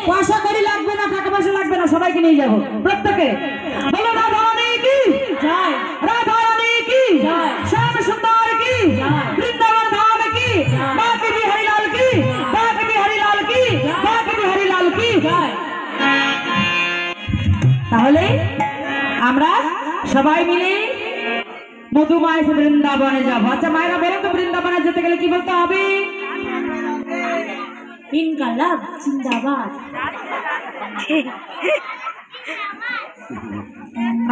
পয়সা করি লাগবে না, টাকা পয়সা লাগবে না, সবাইকে নিয়ে যাবো প্রত্যেকে। বলো রাধা রানী কি জয়, রাধা রানী কি জয়, শ্যাম সুন্দর কি জয়, বৃন্দাবন ধাম কি, বাঁকে বিহারী লাল কি, বাঁকে বিহারী লাল কি, বাঁকে বিহারী লাল কি জয়। তাহলে আমরা সবাই মিলে মধুমায় বৃন্দাবনে যাবো। আচ্ছা মায়েরা বলো তো, বৃন্দাবনে যেতে গেলে কি বলতে হবে? ইনকালাব জিন্দাবাদ।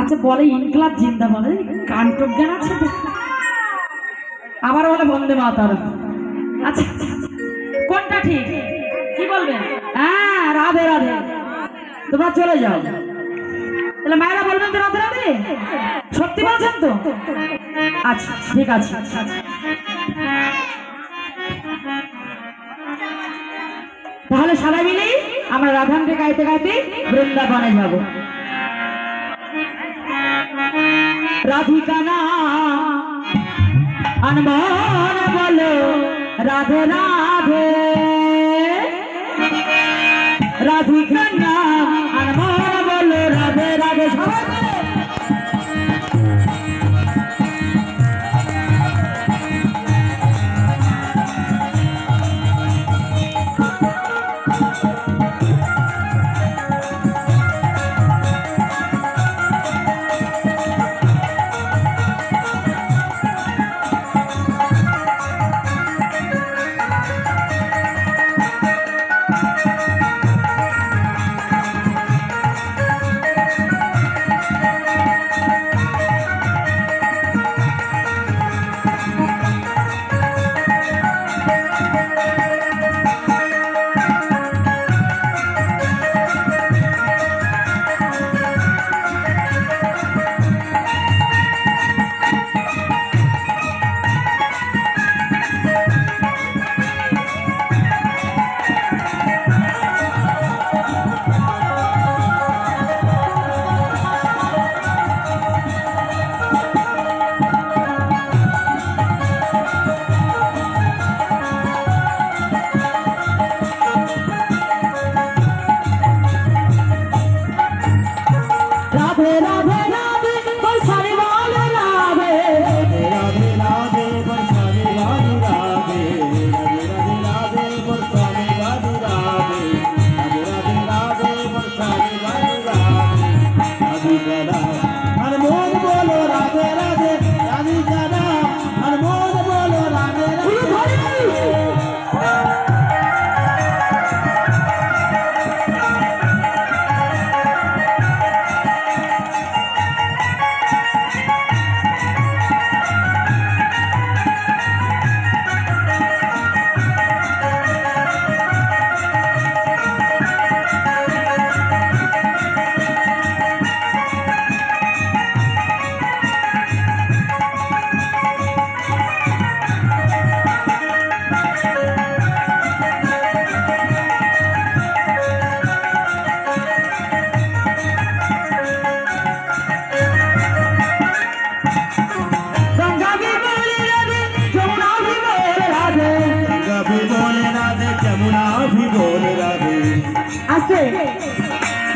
আচ্ছা বলে ইনকালাব জিন্দাবাদ, কান্টক জ্ঞান আছে তো? আবার বলে বন্দে মাতরম। আচ্ছা কোনটা ঠিক কি বলবেন? হ্যাঁ রাধে রাধে। তোমরা চলে যাও। তাহলে মায়েরা বলবেন তো রাধে রাধে? সত্যি বলছেন তো? আচ্ছা ঠিক আছে। তাহলে সবাই মিলে আমরা রাধানকে গাইতে গাইতে বৃন্দাবনে যাব। রাধিকা না আনমন বলো রাধে রাধে, রাধিকা না আনমন বলো রাধে রাধে। সবাই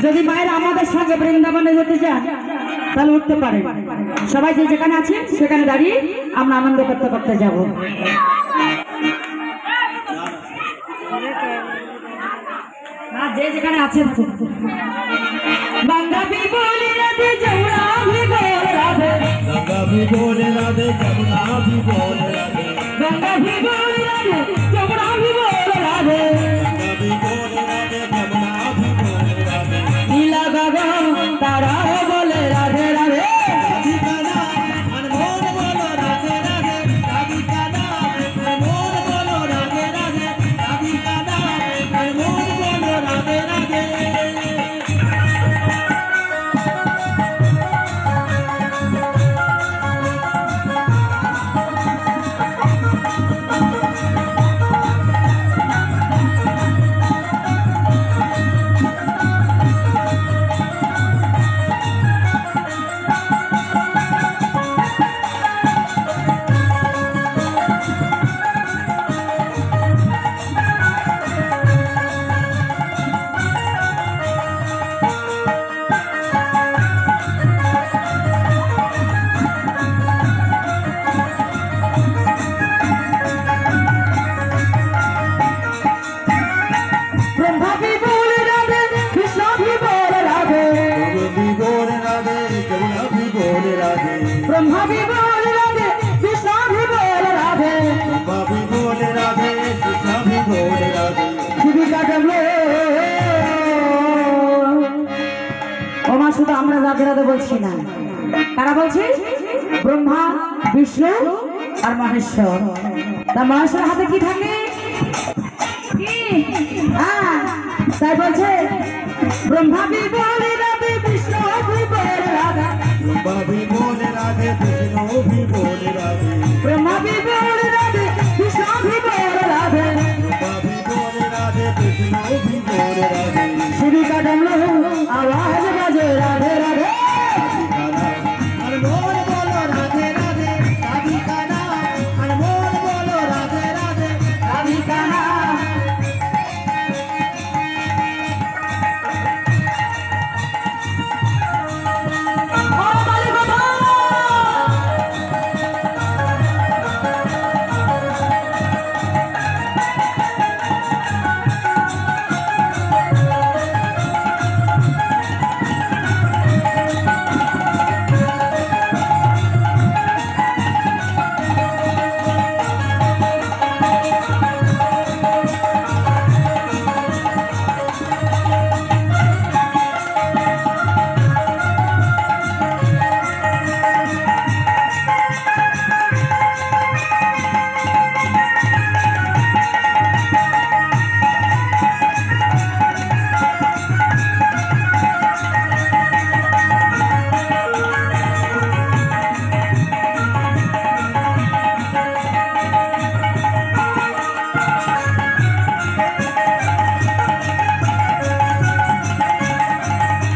যদি মায়ের আমাদের সঙ্গে বৃন্দাবনে যেতে চান তাহলে উঠতে পারে। সবাই যে যেখানে আছেন সেখানে দাঁড়িয়ে আমরা আনন্দ করতে করতে যাব। যে যেখানে আছেন বাংলা বিবলি রাধে যমুনা বিবল রাধে, গঙ্গা বিবলি রাধে যমুনা বিবল রাধে, গঙ্গা বিবলি রাধে যমুনা বিবল রাধে, নীলা গগন তারা বলে রাধে রাধে, রাধিকা নাম মন বলো রাধে রাধে, রাধিকা নাম মন বলো রাধে রাধে, রাধিকা নাম মন বলো রাধে রাধে। ब्रह्मा भी बोले राधे कृष्ण भी बोले राधे भी बोले राधे जमुना भी बोले राधे ब्रह्मा भी बोले राधे कृष्ण भी बोले राधे ब्रह्मा भी बोले राधे कृष्ण भी बोले राधे জীবিকা ডবলে ওমা শুধু আমরা রাধে রাধে বলছি না কারা বলছি ব্রহ্মা বিষ্ণু আর মহেশ্বর তা মহেশ্বরের হাতে কি থাকে তাই বলছে ব্রহ্মা भी बोले राधे विष्णु भी बोले राधा ब्रह्मा भी बोले राधे कृष्ण भी बोले राधे ब्रह्मा भी बोले राधे विष्णु भी बोले राधे ब्रह्मा भी बोले राधे कृष्ण भी बोले राधे श्री का डमरू आवाज बजे राधे राधे अनमोल बोलो राधे राधे राधिका नाम अनमोल बोलो राधे राधे राधिका नाम और बाली बाबा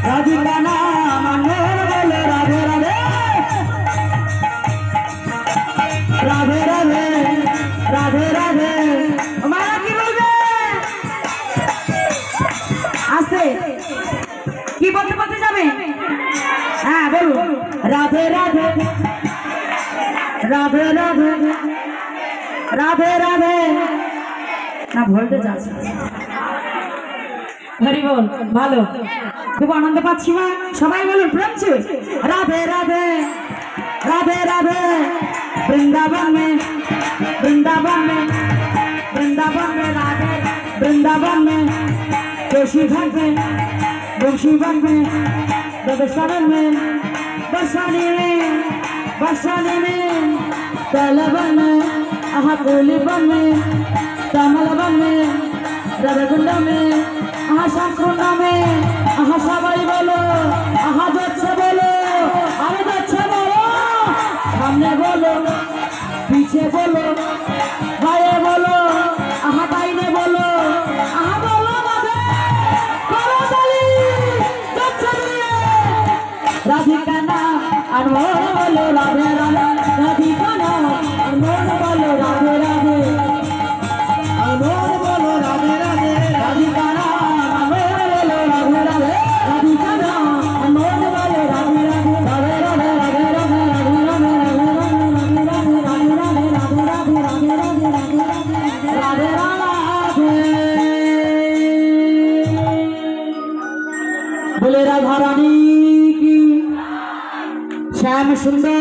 राधिका नाम अनमोल बोले राधे राधे राधे राधे राधे राधे हमारा की बोलबे आस्ते की बोलते बोलते যাবে হ্যাঁ বলুন राधे राधे राधे राधे राधे राधे না বলতে যাচ্ছে হরি বল ভালো খুব আনন্দ পাচ্ছি মা সবাই বলুন প্রেম से राधे राधे राधे राधे वृंदावन में राधे वृंदावन में जोशीघाट में बंशीवन में रजस्थान में बरसाने में तलवन में अहाकोलीवन में तमलवन में रघुकुंड में आहा शाकुंड में आहा सबाई बोलो आहा जाच्छे बोलो आरे जाच्छे बोलो सामने बोलो पीछे बोलो बाएं बोलो आहा दाहिने बोलो आहा बोलो राधे बोलो ताली जाच्छे दिए राधिका नाम अनमोल बोलो राधे राधे राधिका नाम अनमोल बोलो राधे राधे अनमोल बोलो राधे राधे राधिका नाम अनमोल बोलो राधे राधे राधिका नाम अनमोल बोलो राधे राधे राधे राधे राधे राधे राधे राधे बोले राधा रानी की श्याम सुंदर